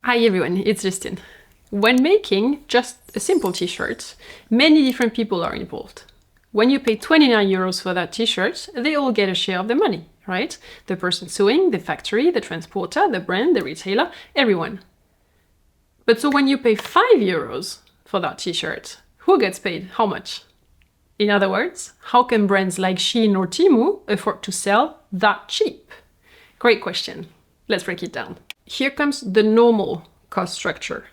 Hi everyone, it's Justine. When making just a simple t-shirt, many different people are involved. When you pay 29 euros for that t-shirt, they all get a share of the money, right? The person sewing, the factory, the transporter, the brand, the retailer, everyone. But so when you pay 5 euros for that t-shirt, who gets paid how much? In other words, how can brands like SHEIN or TEMU afford to sell that cheap? Great question. Let's break it down. Here comes the normal cost structure.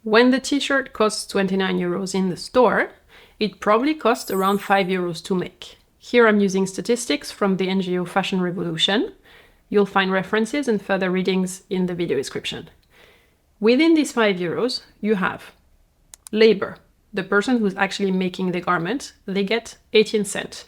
When the t-shirt costs 29 euros in the store, it probably costs around 5 euros to make. Here I'm using statistics from the NGO Fashion Revolution. You'll find references and further readings in the video description. Within these 5 euros, you have labor. The person who's actually making the garment, they get 18 cents.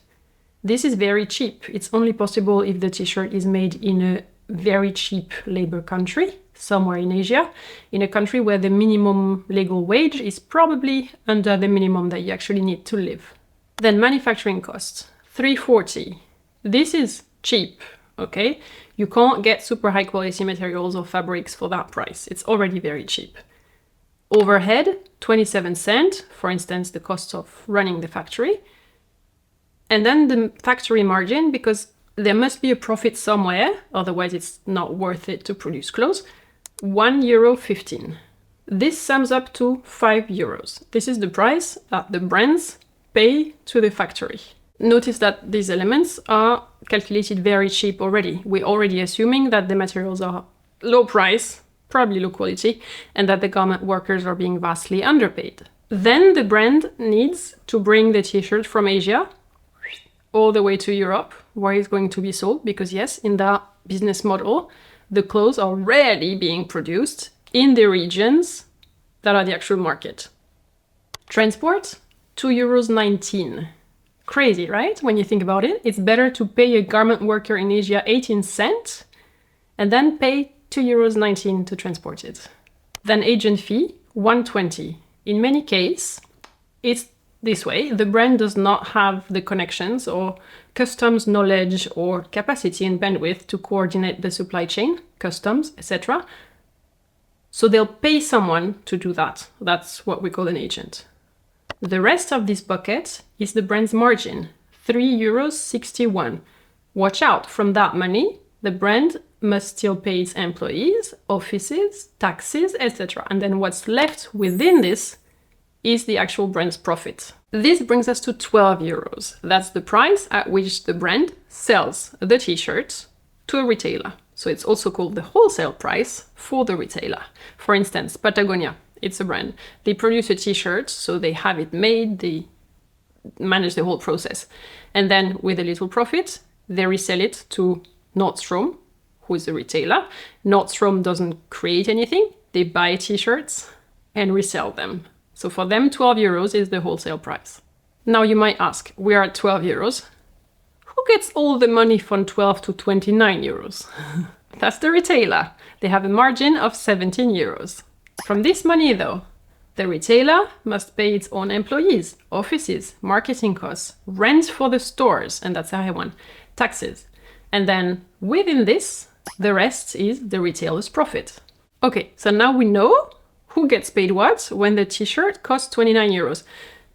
This is very cheap. It's only possible if the t-shirt is made in a very cheap labor country, somewhere in Asia, in a country where the minimum legal wage is probably under the minimum that you actually need to live. Then manufacturing costs, 3.40. This is cheap, okay? You can't get super high quality materials or fabrics for that price. It's already very cheap. Overhead, 27 cents, for instance, the cost of running the factory. And then the factory margin, because there must be a profit somewhere, otherwise it's not worth it to produce clothes, €1.15. This sums up to 5 euros. This is the price that the brands pay to the factory. Notice that these elements are calculated very cheap already. We're already assuming that the materials are low price, probably low quality, and that the garment workers are being vastly underpaid. Then the brand needs to bring the t-shirt from Asia all the way to Europe, where it's going to be sold, because yes, in that business model, the clothes are rarely being produced in the regions that are the actual market. Transport, €2.19. Crazy, right? When you think about it, it's better to pay a garment worker in Asia 18 cents and then pay €2.19 to transport it. Then agent fee, 120. In many cases, it's this way. The brand does not have the connections or customs knowledge or capacity and bandwidth to coordinate the supply chain, customs, etc. So they'll pay someone to do that. That's what we call an agent. The rest of this bucket is the brand's margin, €3.61. Watch out, from that money, the brand must still pay its employees, offices, taxes, etc. And then what's left within this is the actual brand's profit. This brings us to 12 euros. That's the price at which the brand sells the t-shirt to a retailer. So it's also called the wholesale price for the retailer. For instance, Patagonia, it's a brand. They produce a t-shirt, so they have it made, they manage the whole process. And then with a little profit, they resell it to Nordstrom, who is a retailer. Nordstrom doesn't create anything. They buy t-shirts and resell them. So for them, 12 euros is the wholesale price. Now you might ask, we are at 12 euros. Who gets all the money from 12 to 29 euros? That's the retailer. They have a margin of 17 euros. From this money though, the retailer must pay its own employees, offices, marketing costs, rent for the stores, and that's a high one, taxes. And then within this, the rest is the retailer's profit. Okay, so now we know who gets paid what when the t-shirt costs 29 euros.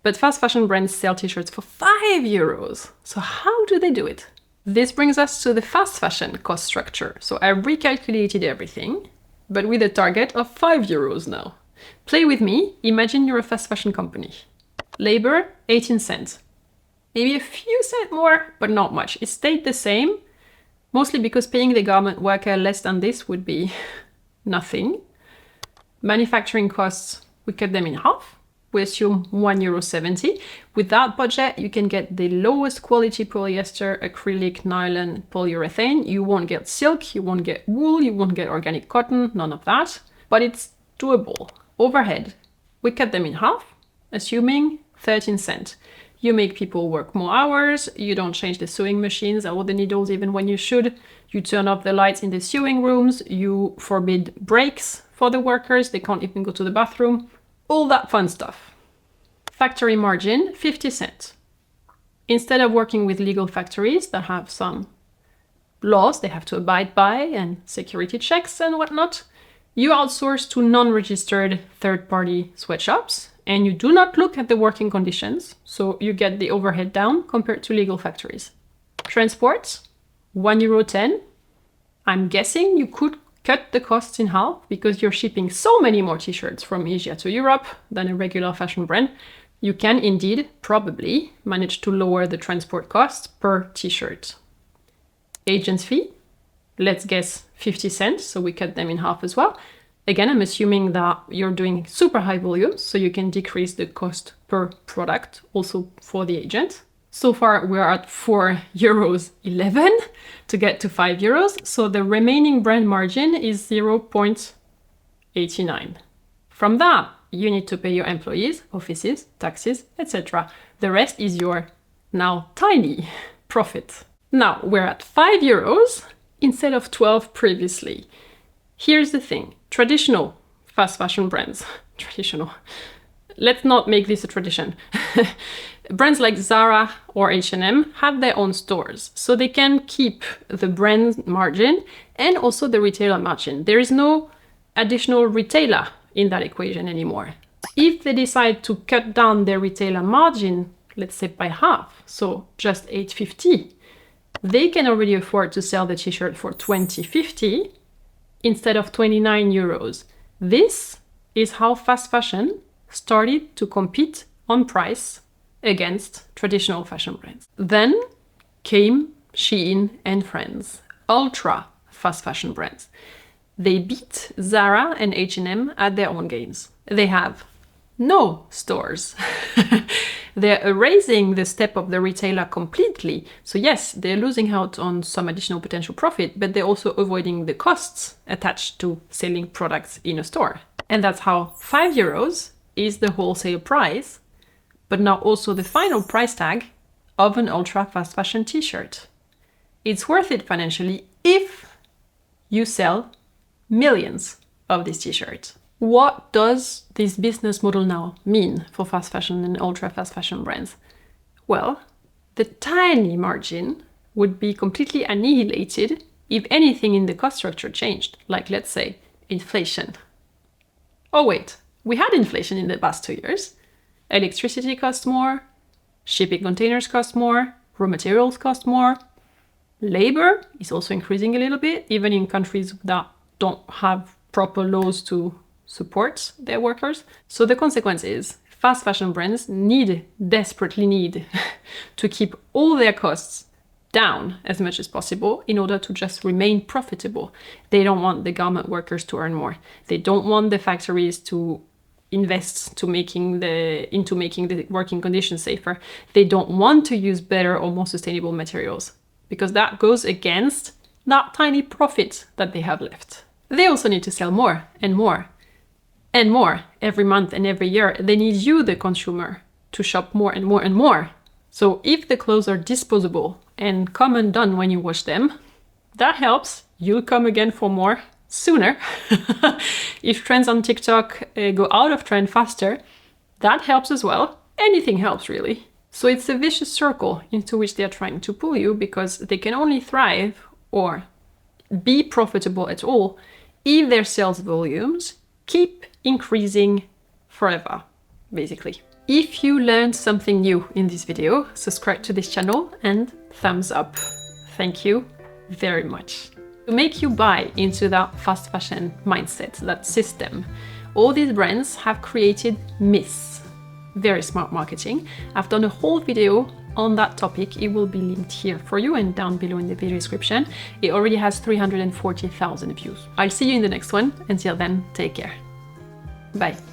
But fast fashion brands sell t-shirts for 5 euros. So how do they do it? This brings us to the fast fashion cost structure. So I recalculated everything, but with a target of 5 euros now. Play with me. Imagine you're a fast fashion company. Labor, 18 cents. Maybe a few cents more, but not much. It stayed the same, mostly because paying the garment worker less than this would be nothing. Manufacturing costs, we cut them in half. We assume €1.70. With that budget, you can get the lowest quality polyester, acrylic, nylon, polyurethane. You won't get silk, you won't get wool, you won't get organic cotton, none of that. But it's doable. Overhead, we cut them in half, assuming 13 cents. You make people work more hours, you don't change the sewing machines or the needles even when you should, you turn off the lights in the sewing rooms, you forbid breaks for the workers, they can't even go to the bathroom, all that fun stuff. Factory margin, 50 cents. Instead of working with legal factories that have some laws they have to abide by and security checks and whatnot, You outsource to non-registered third-party sweatshops, and you do not look at the working conditions, so you get the overhead down compared to legal factories. Transport, €1.10. I'm guessing you could cut the costs in half because you're shipping so many more t-shirts from Asia to Europe than a regular fashion brand. You can indeed probably manage to lower the transport costs per t-shirt. Agent's fee, let's guess 50 cents, so we cut them in half as well. Again, I'm assuming that you're doing super high volumes, so you can decrease the cost per product also for the agent. So far, we're at €4.11 to get to €5. So the remaining brand margin is 0.89. From that, you need to pay your employees, offices, taxes, etc. The rest is your now tiny profit. Now we're at €5 instead of 12 previously. Here's the thing, traditional fast fashion brands, traditional. Let's not make this a tradition. Brands like Zara or H&M have their own stores, so they can keep the brand margin and also the retailer margin. There is no additional retailer in that equation anymore. If they decide to cut down their retailer margin, let's say by half, so just $8.50, they can already afford to sell the t-shirt for $20.50 instead of €29. This is how fast fashion started to compete on price against traditional fashion brands. Then came SHEIN and Friends, ultra fast fashion brands. They beat Zara and H&M at their own games. They have no stores. They're erasing the step of the retailer completely. So yes, they're losing out on some additional potential profit, but they're also avoiding the costs attached to selling products in a store. And that's how €5 is the wholesale price, but now also the final price tag of an ultra fast fashion t-shirt. It's worth it financially if you sell millions of these t-shirts. What does this business model now mean for fast fashion and ultra fast fashion brands? Well, the tiny margin would be completely annihilated if anything in the cost structure changed, like let's say inflation. Oh wait, we had inflation in the past 2 years. Electricity costs more, shipping containers cost more, raw materials cost more. Labor is also increasing a little bit, even in countries that don't have proper laws to support their workers. So the consequence is fast fashion brands desperately need to keep all their costs down as much as possible in order to just remain profitable. They don't want the garment workers to earn more. They don't want the factories to invest into making the working conditions safer. They don't want to use better or more sustainable materials because that goes against that tiny profit that they have left. They also need to sell more and more and more every month and every year. They need you, the consumer, to shop more and more and more. So if the clothes are disposable and come undone when you wash them, that helps. You'll come again for more sooner. If trends on TikTok go out of trend faster, that helps as well. Anything helps, really. So it's a vicious circle into which they're trying to pull you because they can only thrive or be profitable at all if their sales volumes keep increasing forever, basically. If you learned something new in this video, subscribe to this channel and thumbs up. Thank you very much. To make you buy into that fast fashion mindset, that system, all these brands have created myths. Very smart marketing. I've done a whole video on that topic. It will be linked here for you and down below in the video description. It already has 340,000 views. I'll see you in the next one. Until then, take care. Bye.